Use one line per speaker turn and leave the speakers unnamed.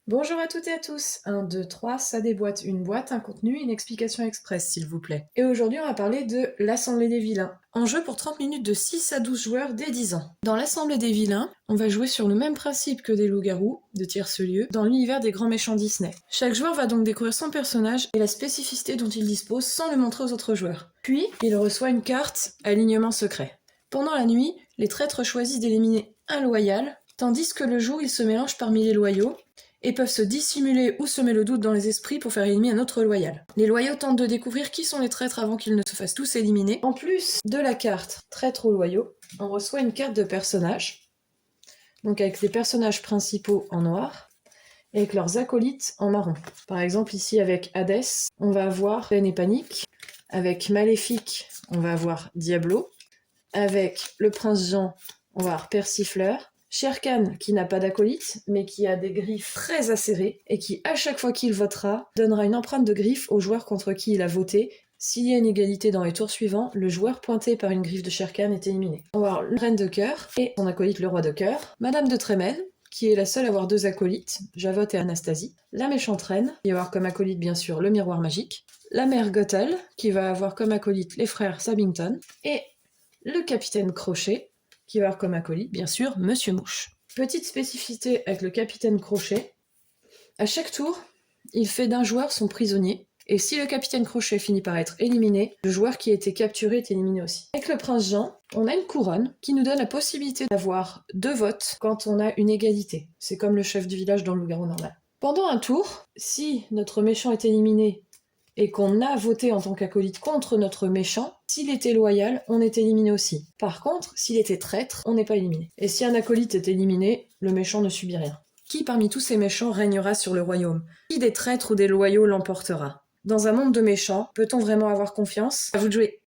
Bonjour à toutes et à tous. 1, 2, 3, ça déboîte. Une boîte, un contenu, une explication express, s'il vous plaît. Et aujourd'hui, on va parler de l'Assemblée des vilains. Un jeu pour 30 minutes de 6 à 12 joueurs dès 10 ans. Dans l'Assemblée des vilains, on va jouer sur le même principe que des loups-garous, de tierce-lieu, dans l'univers des grands méchants Disney. Chaque joueur va donc découvrir son personnage et la spécificité dont il dispose sans le montrer aux autres joueurs. Puis, il reçoit une carte alignement secret. Pendant la nuit, les traîtres choisissent d'éliminer un loyal, tandis que le jour, ils se mélangent parmi les loyaux, et peuvent se dissimuler ou semer le doute dans les esprits pour faire éliminer un autre loyal. Les loyaux tentent de découvrir qui sont les traîtres avant qu'ils ne se fassent tous éliminer. En plus de la carte traître ou loyaux, on reçoit une carte de personnage, donc avec les personnages principaux en noir, et avec leurs acolytes en marron. Par exemple ici avec Hadès, on va avoir Peine et Panique, avec Maléfique, on va avoir Diablo, avec le prince Jean, on va avoir Persifleur, Shere Khan, qui n'a pas d'acolyte, mais qui a des griffes très acérées, et qui, à chaque fois qu'il votera, donnera une empreinte de griffe au joueur contre qui il a voté. S'il y a une égalité dans les tours suivants, le joueur pointé par une griffe de Shere Khan est éliminé. On va avoir le Reine de Cœur, et son acolyte le Roi de Cœur, Madame de Trémène, qui est la seule à avoir 2 acolytes, Javotte et Anastasie, la Méchante Reine, qui va avoir comme acolyte bien sûr le Miroir Magique, la Mère Gothel, qui va avoir comme acolyte les frères Sabington, et le Capitaine Crochet, qui va avoir comme acolyte, bien sûr, Monsieur Mouche. Petite spécificité avec le Capitaine Crochet, à chaque tour, il fait d'un joueur son prisonnier, et si le Capitaine Crochet finit par être éliminé, le joueur qui a été capturé est éliminé aussi. Avec le Prince Jean, on a une couronne qui nous donne la possibilité d'avoir 2 votes quand on a une égalité. C'est comme le chef du village dans le loup-garou normal. Pendant un tour, si notre méchant est éliminé et qu'on a voté en tant qu'acolyte contre notre méchant, s'il était loyal, on est éliminé aussi. Par contre, s'il était traître, on n'est pas éliminé. Et si un acolyte est éliminé, le méchant ne subit rien. Qui parmi tous ces méchants régnera sur le royaume? Qui des traîtres ou des loyaux l'emportera? Dans un monde de méchants, peut-on vraiment avoir confiance? À vous de jouer.